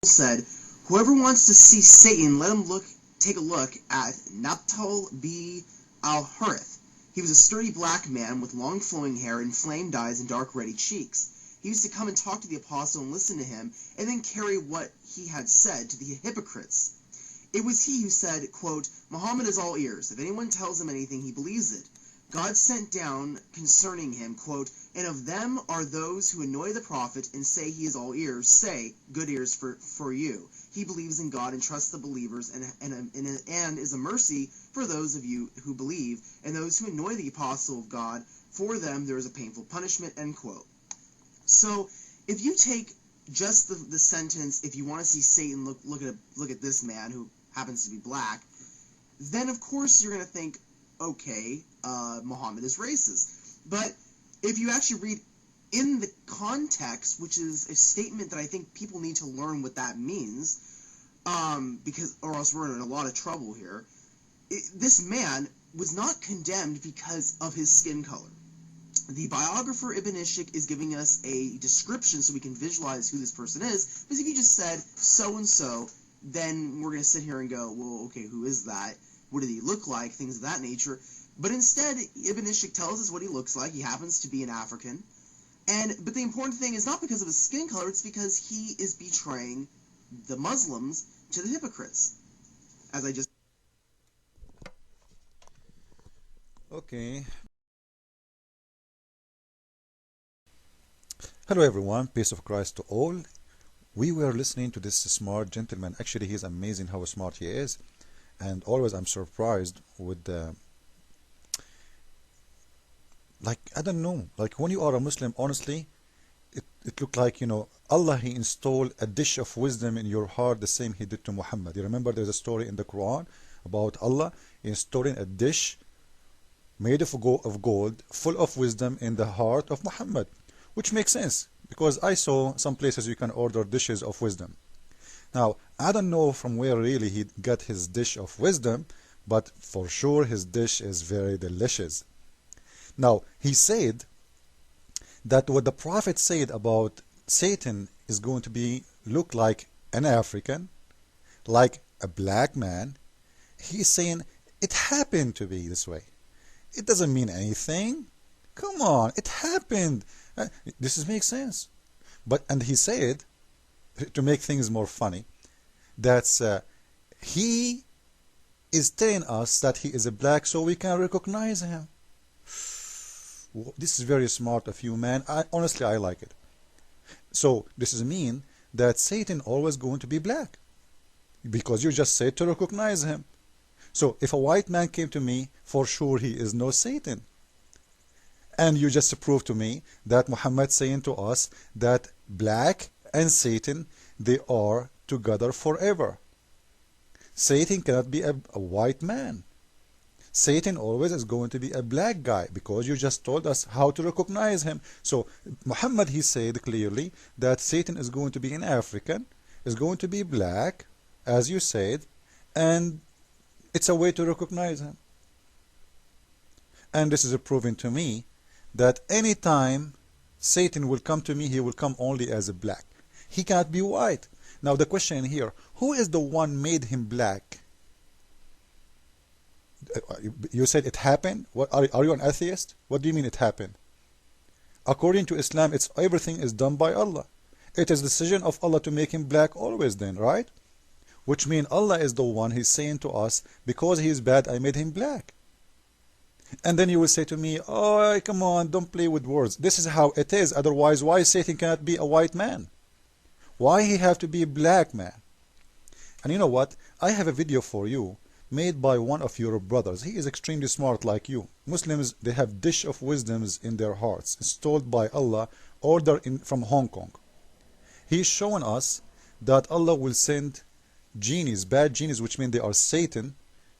said, "Whoever wants to see Satan, let him take a look at Naphtali b. al-Harith. He was a sturdy black man with long flowing hair, inflamed eyes, and dark ruddy cheeks. He used to come and talk to the apostle and listen to him, and then carry what he had said to the hypocrites. It was he who said, quote, 'Muhammad is all ears. If anyone tells him anything, he believes it. God sent down concerning him, quote, and of them are those who annoy the prophet and say he is all ears. Say, good ears for you. He believes in God and trusts the believers and is a mercy for those of you who believe, and those who annoy the apostle of God, for them there is a painful punishment,' end quote." So if you take just the sentence, if you want to see Satan, look at this man who happens to be black, then of course you're going to think, okay, Muhammad is racist. But if you actually read in the context, which is a statement that I think people need to learn what that means, because or else we're in a lot of trouble here. This man was not condemned because of his skin color. The biographer Ibn Ishaq is giving us a description so we can visualize who this person is, because if you just said so-and-so, then we're going to sit here and go, well, okay, who is that? What did he look like? Things of that nature. But instead, Ibn Ishaq tells us what he looks like. He happens to be an African. But the important thing is not because of his skin color, it's because he is betraying the Muslims to the hypocrites. As I just... Okay. Hello everyone, peace of Christ to all. We were listening to this smart gentleman. Actually, he's amazing how smart he is. And always I'm surprised with the, like, I don't know, like when you are a Muslim, honestly, it looked like, Allah, He installed a dish of wisdom in your heart the same He did to Muhammad. You remember there's a story in the Quran about Allah installing a dish made of gold, full of wisdom in the heart of Muhammad, which makes sense because I saw some places you can order dishes of wisdom. Now, I don't know from where really he got his dish of wisdom, but for sure his dish is very delicious. Now, he said that what the Prophet said about Satan is going to be look like an African, like a black man. He's saying it happened to be this way. It doesn't mean anything. Come on, it happened. This makes sense. And he said, to make things more funny, that he is telling us that he is a black so we can recognize him. This is very smart of you, man. Honestly, I like it. So this is mean that Satan always going to be black because you just said to recognize him. So if a white man came to me, for sure he is no Satan. And you just proved to me that Muhammad saying to us that black and Satan, they are together forever. Satan cannot be a white man. Satan always is going to be a black guy because you just told us how to recognize him. So Muhammad, he said clearly that Satan is going to be an African, is going to be black, as you said, and it's a way to recognize him. And this is proving to me that anytime Satan will come to me, he will come only as a black. He cannot be white. Now the question here, who is the one made him black? You said it happened? What are you an atheist? What do you mean it happened? According to Islam, it's everything is done by Allah. It is the decision of Allah to make him black always then, right? Which means Allah is the one, He's saying to us, because he is bad, I made him black. And then you will say to me, oh, come on, don't play with words. This is how it is. Otherwise, why Satan cannot be a white man? Why he have to be a black man? And you know what? I have a video for you made by one of your brothers. He is extremely smart like you. Muslims, they have dish of wisdoms in their hearts, installed by Allah, ordered from Hong Kong. He is showing us that Allah will send genies, bad genies, which mean they are Satan,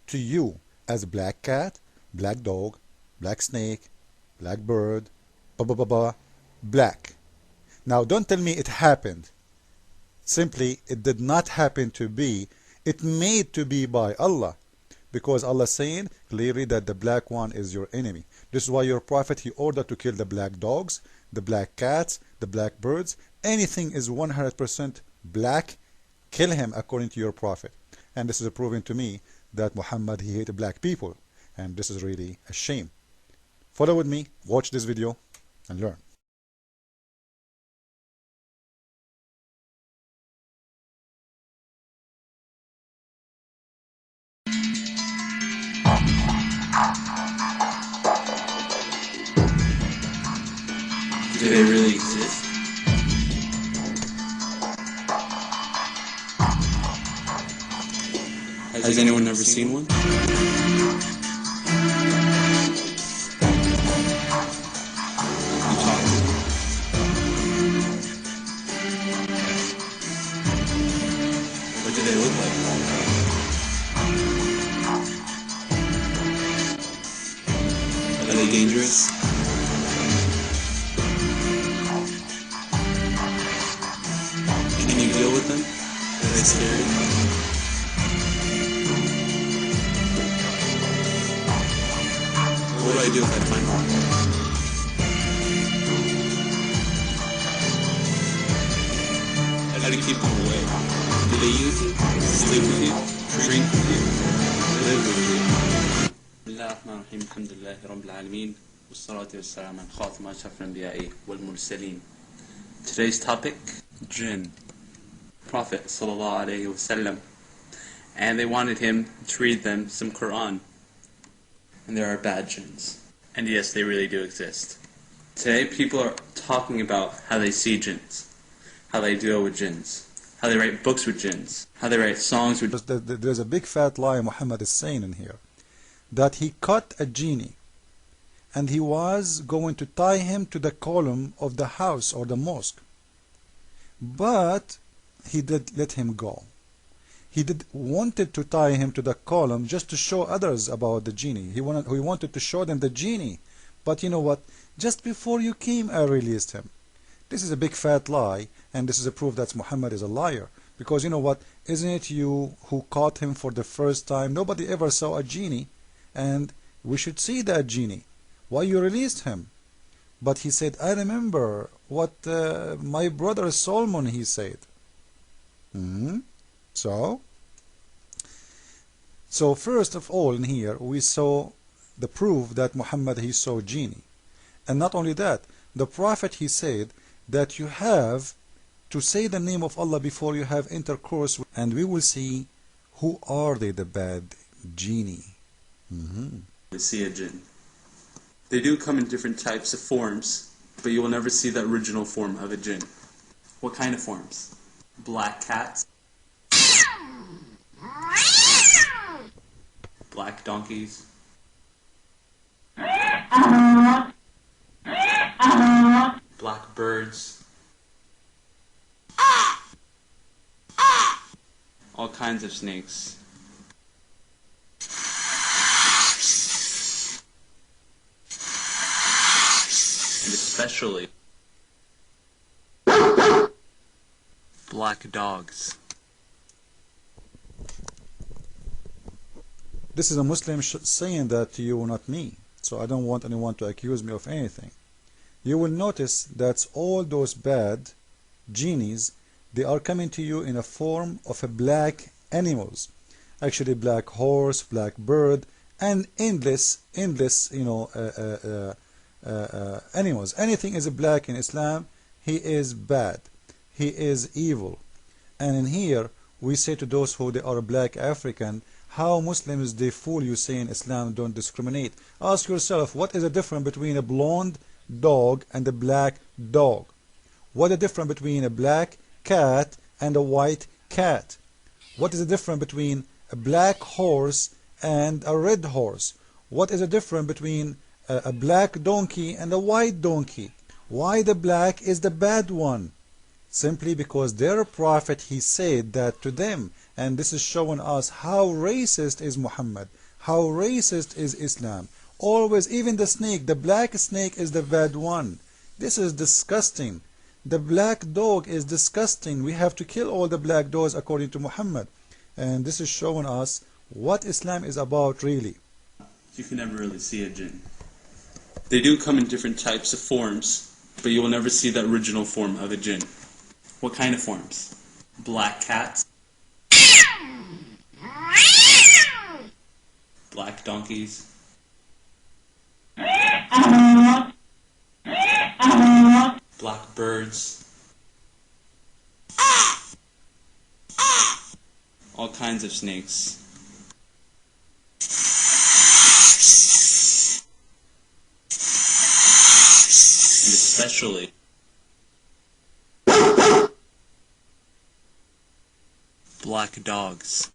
to you as black cat, black dog, black snake, black bird, black. Now don't tell me it happened. Simply, it did not happen to be. It made to be by Allah. Because Allah is saying clearly that the black one is your enemy. This is why your prophet, he ordered to kill the black dogs, the black cats, the black birds. Anything is 100% black kill him according to your prophet. And this is proving to me that Muhammad, he hated black people. And this is really a shame. Follow with me, watch this video, and learn. Do they really exist? Has anyone ever seen one? You talk to them. What do they look like? Are they dangerous? Can you deal with them? Are they scary? What do I do if I find one? How do you keep them away? Do they use you? Sleep with you? Drink with you? Live with you? بسم الله الرحمن الرحيم الحمد لله رب العالمين والصلاة والسلام على خاتم أشرف الأنبياء والمرسلين. Today's topic, Jinn. Prophet sallallahu alaihi wasallam, and they wanted him to read them some Quran. And there are bad jinns. And yes, they really do exist. Today people are talking about how they see jinns, how they deal with jinns, how they write books with jinns, how they write songs with jinns. There's a big fat lie Muhammad is saying in here, that he caught a genie and he was going to tie him to the column of the house or the mosque. But he did let him go. He wanted to tie him to the column just to show others about the genie. He wanted to show them the genie. But you know what? Just before you came, I released him. This is a big fat lie, and this is a proof that Muhammad is a liar. Because you know what? Isn't it you who caught him for the first time? Nobody ever saw a genie, and we should see that genie. Why you released him? But he said, I remember what my brother Solomon, he said. So first of all in here we saw the proof that Muhammad, he saw genie. And not only that, the Prophet, he said that you have to say the name of Allah before you have intercourse, and we will see who are they, the bad genie. To see a jinn. They do come in different types of forms, but you will never see the original form of a jinn. What kind of forms? Black cats, black donkeys, black birds, all kinds of snakes. And especially black dogs. This is a Muslim saying that to you, not me. So I don't want anyone to accuse me of anything. You will notice that all those bad genies, they are coming to you in a form of a black animals. Actually, black horse, black bird, and endless, animals. Anything is black in Islam, he is bad. He is evil. And in here, we say to those who they are black African, how Muslims they fool you saying Islam don't discriminate. Ask yourself, what is the difference between a blonde dog and a black dog? What is the difference between a black cat and a white cat? What is the difference between a black horse and a red horse? What is the difference between a black donkey and a white donkey? Why the black is the bad one? Simply because their prophet, he said that to them. And this is showing us how racist is Muhammad, how racist is Islam. Always, even the snake, the black snake is the bad one. This is disgusting. The black dog is disgusting. We have to kill all the black dogs according to Muhammad. And this is showing us what Islam is about really. You can never really see a jinn. They do come in different types of forms, but you will never see the original form of a jinn. What kind of forms? Black cats, black donkeys, black birds, all kinds of snakes. And especially black dogs.